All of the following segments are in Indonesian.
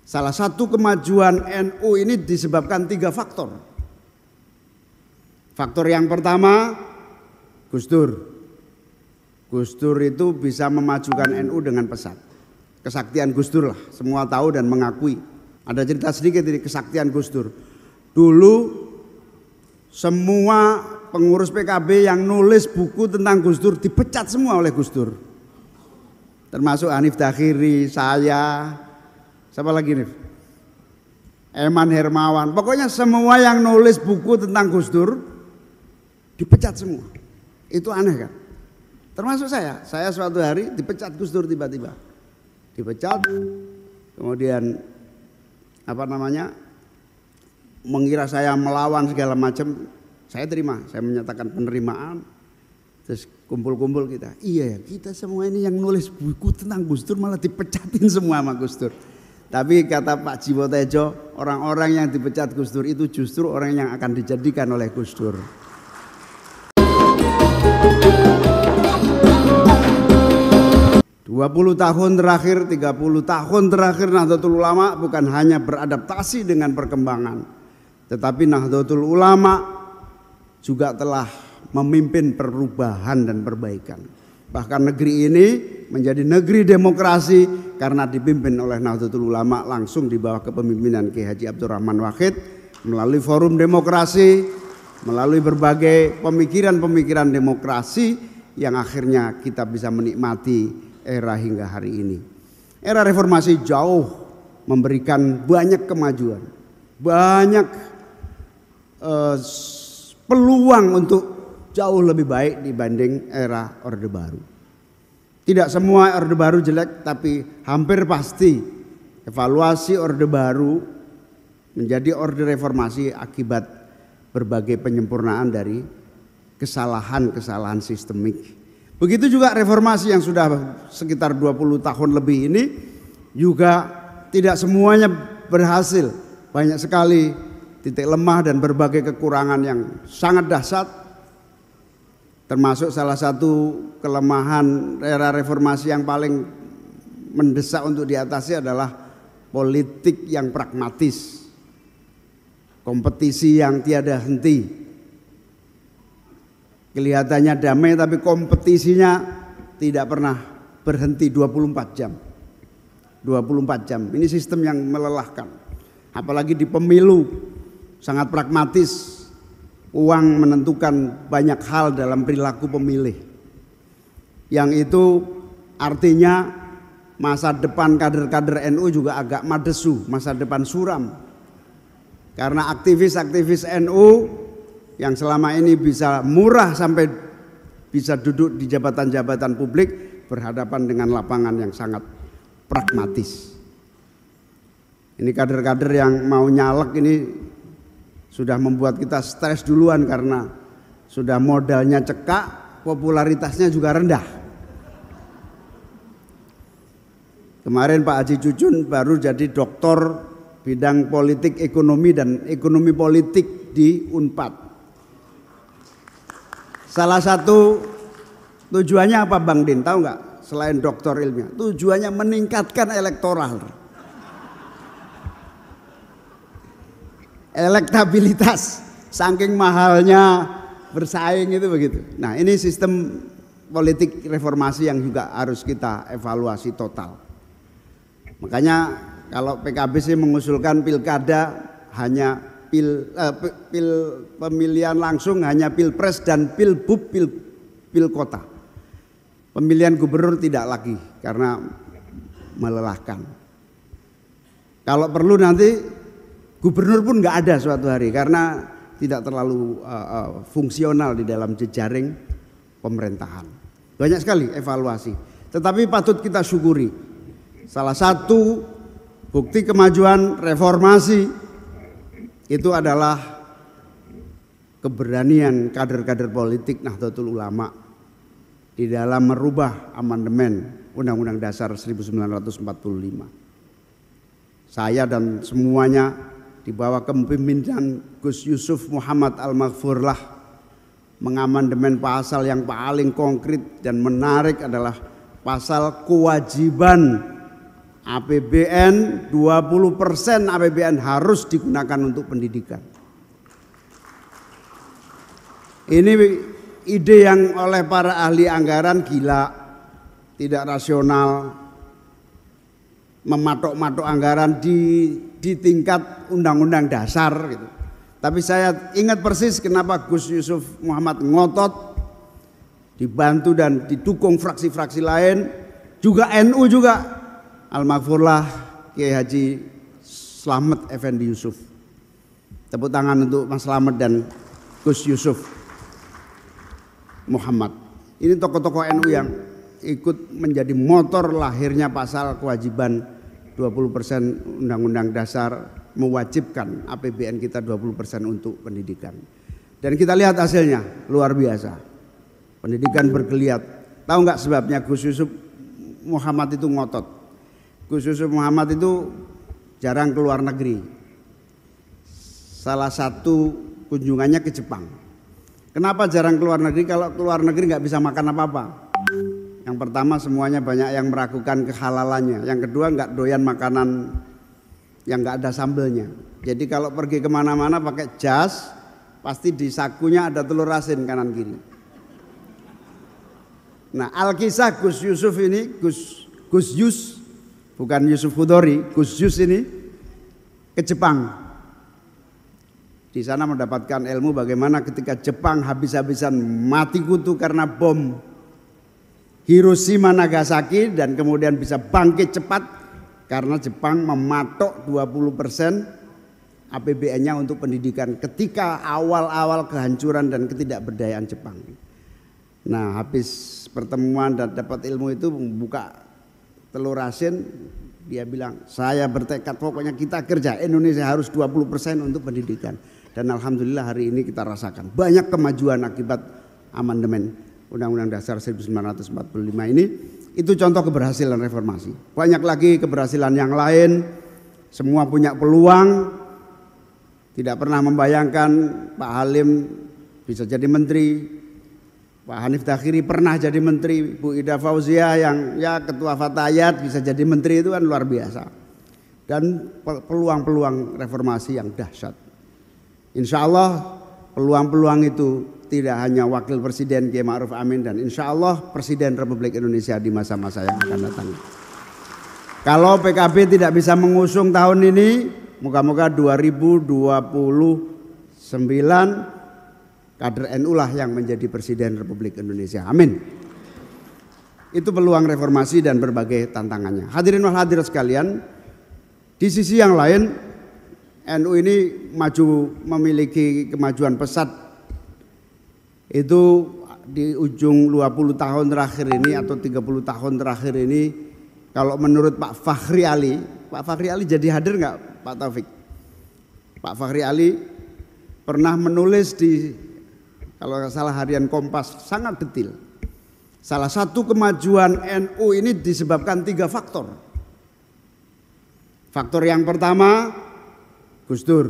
Salah satu kemajuan NU ini disebabkan 3 faktor. Faktor yang pertama, Gus Dur. Gus Dur itu bisa memajukan NU dengan pesat. Kesaktian Gus Dur lah, semua tahu dan mengakui. Ada cerita sedikit dari kesaktian Gus Dur. Dulu semua pengurus PKB yang nulis buku tentang Gus Dur dipecat semua oleh Gus Dur. Termasuk Hanif Dakhiri, saya, siapa lagi nih? Eman Hermawan. Pokoknya semua yang nulis buku tentang Gus Dur dipecat semua. Itu aneh kan? Termasuk saya suatu hari dipecat Gus Dur tiba-tiba. Dipecat, kemudian mengira saya melawan segala macam. Saya terima, saya menyatakan penerimaan. Terus kumpul-kumpul kita. Iya ya, kita semua ini yang nulis buku tentang Gus Dur malah dipecatin semua sama Gus Dur. Tapi kata Pak Jiwo Tejo, orang-orang yang dipecat Gus Dur itu justru orang yang akan dijadikan oleh Gus Dur. 20 tahun terakhir, 30 tahun terakhir Nahdlatul Ulama bukan hanya beradaptasi dengan perkembangan, tetapi Nahdlatul Ulama juga telah memimpin perubahan dan perbaikan. Bahkan negeri ini menjadi negeri demokrasi karena dipimpin oleh Nahdlatul Ulama langsung di bawah kepemimpinan Kiai Haji Abdurrahman Wahid melalui forum demokrasi, melalui berbagai pemikiran-pemikiran demokrasi yang akhirnya kita bisa menikmati era hingga hari ini. Era reformasi jauh memberikan banyak kemajuan, banyak peluang untuk jauh lebih baik dibanding era Orde Baru. Tidak semua Orde Baru jelek, tapi hampir pasti evaluasi Orde Baru menjadi Orde Reformasi akibat berbagai penyempurnaan dari kesalahan-kesalahan sistemik. Begitu juga reformasi yang sudah sekitar 20 tahun lebih ini juga tidak semuanya berhasil. Banyak sekali titik lemah dan berbagai kekurangan yang sangat dahsyat. Termasuk salah satu kelemahan era reformasi yang paling mendesak untuk diatasi adalah politik yang pragmatis. Kompetisi yang tiada henti. Kelihatannya damai tapi kompetisinya tidak pernah berhenti 24 jam. 24 jam. Ini sistem yang melelahkan. Apalagi di pemilu sangat pragmatis. Uang menentukan banyak hal dalam perilaku pemilih. Yang itu artinya masa depan kader-kader NU juga agak madesu, masa depan suram. Karena aktivis-aktivis NU yang selama ini bisa murah sampai bisa duduk di jabatan-jabatan publik berhadapan dengan lapangan yang sangat pragmatis. Ini kader-kader yang mau nyalek ini sudah membuat kita stres duluan karena sudah modalnya cekak, popularitasnya juga rendah. Kemarin Pak Haji Cucun baru jadi doktor bidang politik ekonomi dan ekonomi politik di Unpad. Salah satu tujuannya apa Bang Din? Tahu nggak? Selain doktor ilmiah, tujuannya meningkatkan elektoral, elektabilitas. Saking mahalnya bersaing itu begitu. Nah ini sistem politik reformasi yang juga harus kita evaluasi total. Makanya kalau PKB sih mengusulkan pilkada hanya pemilihan langsung hanya pilpres dan pilbub pil kota. Pemilihan gubernur tidak lagi karena melelahkan. Kalau perlu nanti gubernur pun nggak ada suatu hari karena tidak terlalu fungsional di dalam jejaring pemerintahan. Banyak sekali evaluasi. Tetapi patut kita syukuri. Salah satu bukti kemajuan reformasi itu adalah keberanian kader-kader politik Nahdlatul Ulama di dalam merubah amandemen Undang-Undang Dasar 1945. Saya dan semuanya di bawah kepemimpinan Gus Yusuf Muhammad Al-Maghfur lah mengamandemen pasal yang paling konkret dan menarik adalah pasal kewajiban APBN 20% APBN harus digunakan untuk pendidikan. Ini ide yang oleh para ahli anggaran gila, tidak rasional, mematok-matok anggaran di tingkat undang-undang dasar gitu. Tapi saya ingat persis kenapa Gus Yusuf Muhammad ngotot, dibantu dan didukung fraksi-fraksi lain, juga NU juga, Almarhumlah Kiai Haji Slamet Effendi Yusuf. Tepuk tangan untuk Mas Slamet dan Gus Yusuf Muhammad. Ini tokoh-tokoh NU yang ikut menjadi motor lahirnya pasal kewajiban 20% Undang-Undang Dasar mewajibkan APBN kita 20% untuk pendidikan. Dan kita lihat hasilnya luar biasa. Pendidikan bergeliat. Tahu nggak sebabnya Gus Yusuf Muhammad itu ngotot? Gus Yusuf Muhammad itu jarang keluar negeri. Salah satu kunjungannya ke Jepang. Kenapa jarang keluar negeri? Kalau keluar negeri nggak bisa makan apa-apa. Yang pertama semuanya banyak yang meragukan kehalalannya. Yang kedua nggak doyan makanan yang nggak ada sambelnya. Jadi kalau pergi kemana-mana pakai jas, pasti di sakunya ada telur asin kanan kiri. Nah, Alkisah Gus Yusuf ini, Gus Yus, bukan Yusuf Hudori, Gus Yus ini ke Jepang. Di sana mendapatkan ilmu bagaimana ketika Jepang habis-habisan mati kutu karena bom Hiroshima Nagasaki dan kemudian bisa bangkit cepat karena Jepang mematok 20% APBN-nya untuk pendidikan ketika awal-awal kehancuran dan ketidakberdayaan Jepang. Nah, habis pertemuan dan dapat ilmu itu membuka telur asin, dia bilang, saya bertekad pokoknya kita kerja, Indonesia harus 20% untuk pendidikan. Dan alhamdulillah hari ini kita rasakan banyak kemajuan akibat amandemen Undang-Undang Dasar 1945 ini. Itu contoh keberhasilan reformasi. Banyak lagi keberhasilan yang lain. Semua punya peluang. Tidak pernah membayangkan Pak Halim bisa jadi menteri. Pak Hanif Dakhiri pernah jadi menteri. Bu Ida Fauziah yang ya ketua Fatayat bisa jadi menteri, itu kan luar biasa. Dan peluang-peluang reformasi yang dahsyat. Insya Allah peluang-peluang itu tidak hanya Wakil Presiden Kiai Ma'ruf Amin dan insya Allah Presiden Republik Indonesia di masa-masa yang akan datang. Kalau PKB tidak bisa mengusung tahun ini, moga-moga 2029 kader NU lah yang menjadi Presiden Republik Indonesia. Amin. Itu peluang reformasi dan berbagai tantangannya. Hadirin wal hadirat sekalian, di sisi yang lain NU ini memiliki kemajuan pesat. Itu di ujung 20 tahun terakhir ini atau 30 tahun terakhir ini, kalau menurut Pak Fakhri Ali jadi hadir nggak Pak Taufik? Pak Fakhri Ali pernah menulis di, kalau nggak salah, harian Kompas, sangat detail. Salah satu kemajuan NU ini disebabkan 3 faktor. Faktor yang pertama, Gus Dur.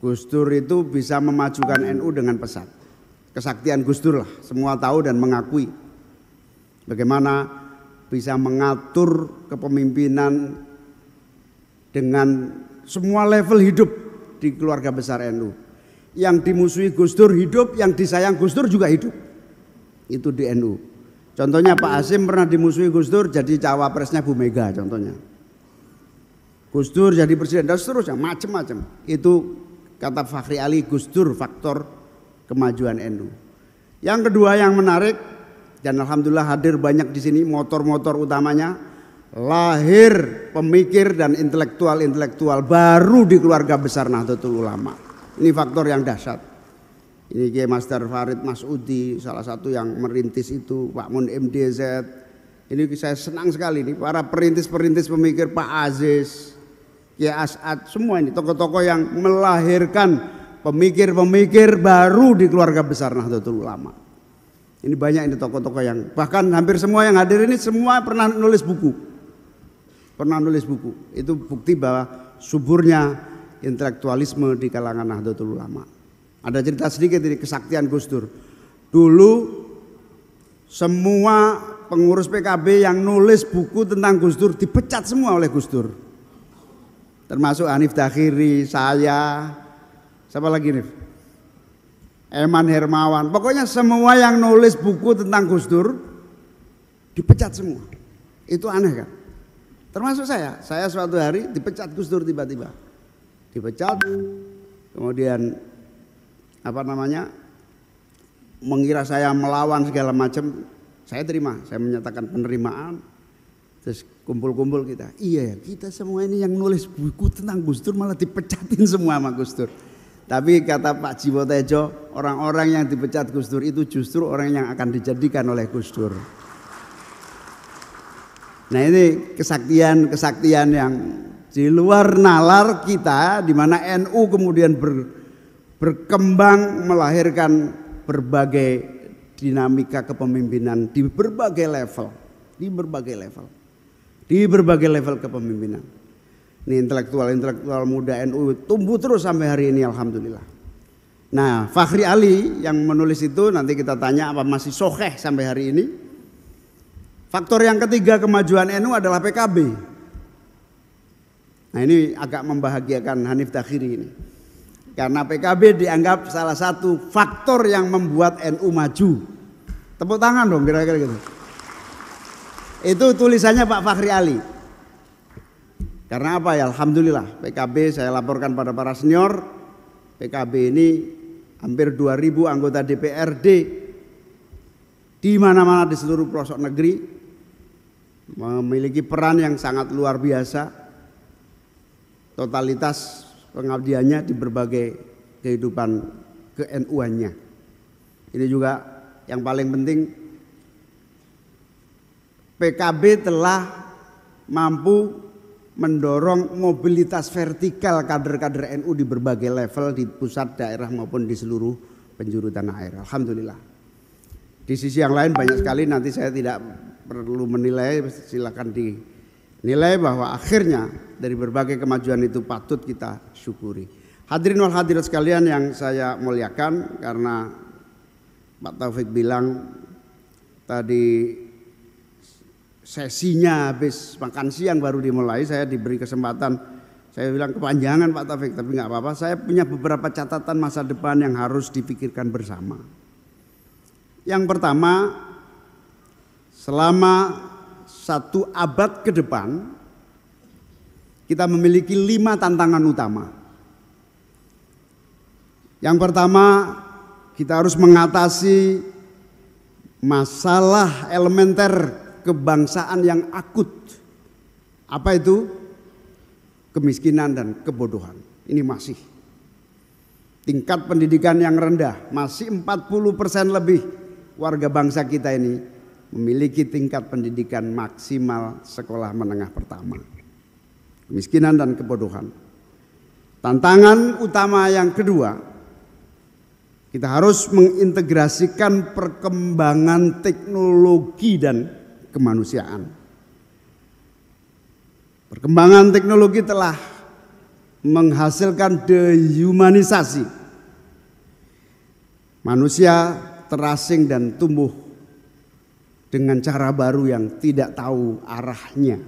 Gus Dur itu bisa memajukan NU dengan pesat. Kesaktian Gus Dur lah, semua tahu dan mengakui. Bagaimana bisa mengatur kepemimpinan dengan semua level hidup di keluarga besar NU. Yang dimusuhi Gus Dur hidup, yang disayang Gus Dur juga hidup. Itu di NU. Contohnya Pak Hasyim pernah dimusuhi Gus Dur jadi cawapresnya Bu Mega contohnya. Gus Dur jadi presiden dan seterusnya, macam-macam. Itu kata Fakhri Ali, Gus Dur faktor kemajuan NU. Yang kedua yang menarik, dan alhamdulillah hadir banyak di sini motor-motor utamanya, lahir pemikir dan intelektual baru di keluarga besar Nahdlatul Ulama. Ini faktor yang dahsyat. Ini Kiai Master Farid Masudi, salah satu yang merintis itu, Pak Mun MDZ. Ini saya senang sekali nih, para perintis-perintis pemikir, Pak Aziz, Kiai As'ad, semua ini tokoh-tokoh yang melahirkan pemikir-pemikir baru di keluarga besar Nahdlatul Ulama. Ini banyak ini tokoh-tokoh yang bahkan hampir semua yang hadir ini semua pernah nulis buku. Itu bukti bahwa suburnya intelektualisme di kalangan Nahdlatul Ulama. Ada cerita sedikit ini kesaktian Gus Dur. Dulu semua pengurus PKB yang nulis buku tentang Gus Dur dipecat semua oleh Gus Dur. Termasuk Hanif Dakhiri, saya, siapa lagi nih? Eman Hermawan. Pokoknya semua yang nulis buku tentang Gus Dur dipecat semua. Itu aneh kan? Termasuk saya suatu hari dipecat Gus Dur tiba-tiba. Dipecat, kemudian mengira saya melawan segala macam. Saya terima, saya menyatakan penerimaan. Terus kumpul-kumpul kita. Iya ya, kita semua ini yang nulis buku tentang Gus Dur malah dipecatin semua sama Gus Dur. Tapi kata Pak Jiwo Tejo, orang-orang yang dipecat Gus Dur itu justru orang yang akan dijadikan oleh Gus Dur. Nah ini kesaktian yang di luar nalar kita, di mana NU kemudian berkembang melahirkan berbagai dinamika kepemimpinan di berbagai level kepemimpinan. Ini intelektual muda NU tumbuh terus sampai hari ini, alhamdulillah. Nah, Fakhri Ali yang menulis itu nanti kita tanya apa masih sokeh sampai hari ini. Faktor yang ketiga kemajuan NU adalah PKB. Nah, ini agak membahagiakan Hanif Dakhiri ini. Karena PKB dianggap salah satu faktor yang membuat NU maju. Tepuk tangan dong kira-kira gitu. Itu tulisannya Pak Fakhri Ali. Karena apa ya? Alhamdulillah PKB saya laporkan pada para senior. PKB ini hampir 2000 anggota DPRD di mana-mana di seluruh pelosok negeri memiliki peran yang sangat luar biasa. Totalitas pengabdiannya di berbagai kehidupan ke-NU-annya. Ini juga yang paling penting, PKB telah mampu mendorong mobilitas vertikal kader-kader NU di berbagai level di pusat, daerah maupun di seluruh penjuru tanah air. Alhamdulillah. Di sisi yang lain banyak sekali, nanti saya tidak perlu menilai, silakan dinilai bahwa akhirnya dari berbagai kemajuan itu patut kita syukuri. Hadirin wal hadirat sekalian yang saya muliakan, karena Pak Taufik bilang tadi sesinya habis makan siang baru dimulai, saya diberi kesempatan, saya bilang kepanjangan Pak Taufik, tapi nggak apa-apa, saya punya beberapa catatan masa depan yang harus dipikirkan bersama. Yang pertama, selama 1 abad ke depan kita memiliki 5 tantangan utama. Yang pertama, kita harus mengatasi masalah elementer kebangsaan yang akut. Apa itu? Kemiskinan dan kebodohan. Ini masih tingkat pendidikan yang rendah, masih 40% lebih warga bangsa kita ini memiliki tingkat pendidikan maksimal sekolah menengah pertama. Kemiskinan dan kebodohan. Tantangan utama yang kedua, kita harus mengintegrasikan perkembangan teknologi dan kemanusiaan. Perkembangan teknologi telah menghasilkan dehumanisasi. Manusia terasing dan tumbuh dengan cara baru yang tidak tahu arahnya.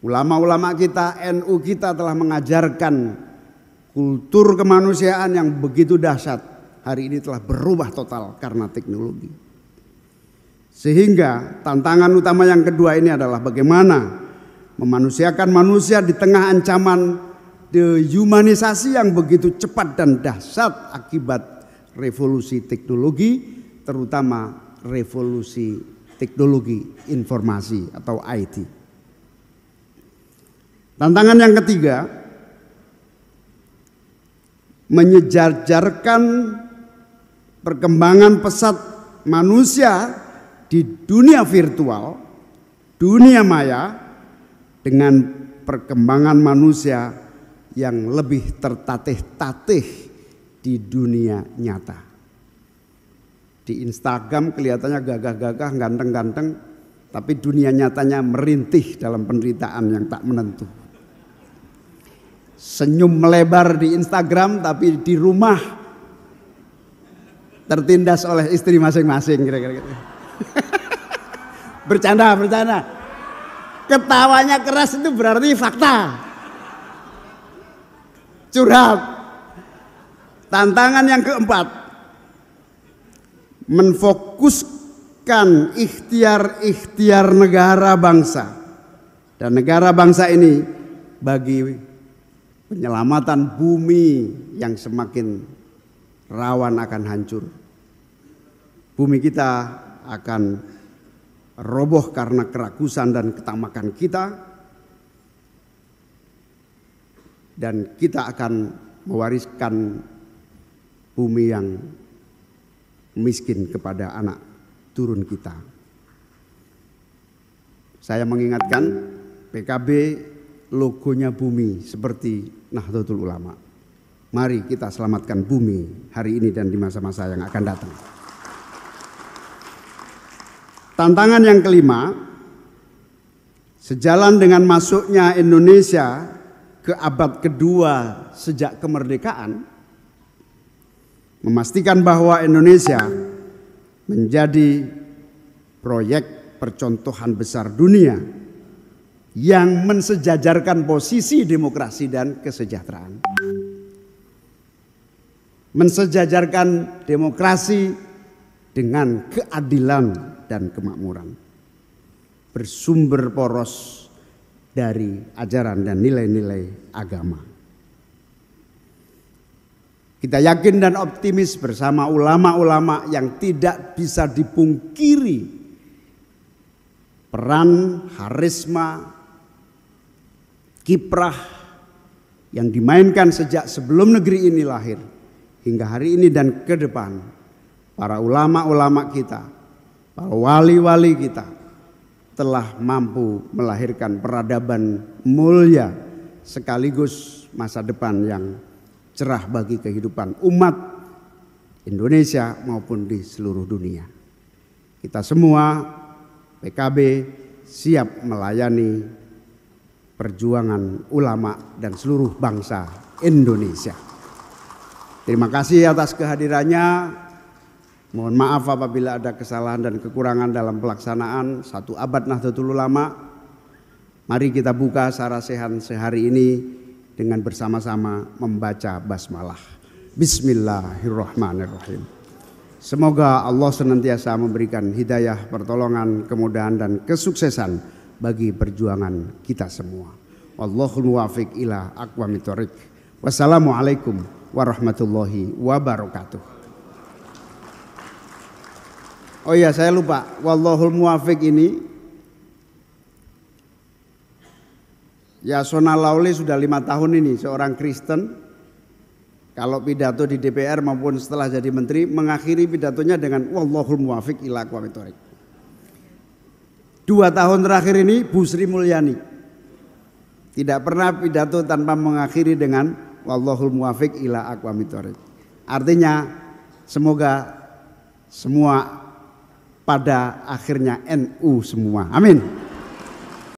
Ulama-ulama kita, NU kita telah mengajarkan kultur kemanusiaan yang begitu dahsyat. Hari ini telah berubah total karena teknologi. Sehingga tantangan utama yang kedua ini adalah bagaimana memanusiakan manusia di tengah ancaman dehumanisasi yang begitu cepat dan dahsyat akibat revolusi teknologi, terutama revolusi teknologi informasi atau IT. Tantangan yang ketiga, menyejajarkan perkembangan pesat manusia di dunia virtual, dunia maya, dengan perkembangan manusia yang lebih tertatih-tatih di dunia nyata. Di Instagram kelihatannya gagah-gagah, ganteng-ganteng, tapi dunia nyatanya merintih dalam penderitaan yang tak menentu. Senyum melebar di Instagram, tapi di rumah tertindas oleh istri masing-masing, kira-kira gitu. Bercanda. Ketawanya keras itu berarti fakta. Curhat. Tantangan yang keempat, menfokuskan ikhtiar negara bangsa. Dan negara bangsa ini bagi penyelamatan bumi yang semakin rawan akan hancur. Bumi kita akan roboh karena kerakusan dan ketamakan kita, dan kita akan mewariskan bumi yang miskin kepada anak turun kita. Saya mengingatkan, PKB logonya bumi seperti Nahdlatul Ulama. Mari kita selamatkan bumi hari ini dan di masa-masa yang akan datang. Tantangan yang kelima, sejalan dengan masuknya Indonesia ke abad kedua sejak kemerdekaan, memastikan bahwa Indonesia menjadi proyek percontohan besar dunia yang mensejajarkan posisi demokrasi dan kesejahteraan. Mensejajarkan demokrasi dengan keadilan dan kemakmuran, bersumber poros dari ajaran dan nilai-nilai agama. Kita yakin dan optimis bersama ulama-ulama yang tidak bisa dipungkiri peran, harisma, kiprah yang dimainkan sejak sebelum negeri ini lahir hingga hari ini dan ke depan. Para ulama-ulama kita, para wali-wali kita telah mampu melahirkan peradaban mulia sekaligus masa depan yang cerah bagi kehidupan umat Indonesia maupun di seluruh dunia. Kita semua PKB siap melayani perjuangan ulama dan seluruh bangsa Indonesia. Terima kasih atas kehadirannya. Mohon maaf apabila ada kesalahan dan kekurangan dalam pelaksanaan 1 abad Nahdlatul Ulama. Mari kita buka sarasehan sehari ini dengan bersama-sama membaca basmalah. Bismillahirrahmanirrahim. Semoga Allah senantiasa memberikan hidayah, pertolongan, kemudahan dan kesuksesan bagi perjuangan kita semua. Wallahul muwaffiq ila aqwamit thoriq. Wassalamualaikum warahmatullahi wabarakatuh. Oh iya, saya lupa. Wallahul muwaffiq ini Yasona Lawli sudah 5 tahun ini seorang Kristen. Kalau pidato di DPR maupun setelah jadi menteri mengakhiri pidatonya dengan wallahul muwaffiq ila aqwamit thoriq. 2 tahun terakhir ini Bu Sri Mulyani tidak pernah pidato tanpa mengakhiri dengan wallahul muwaffiq ila aqwamit thoriq. Artinya semoga semua pada akhirnya NU semua. Amin.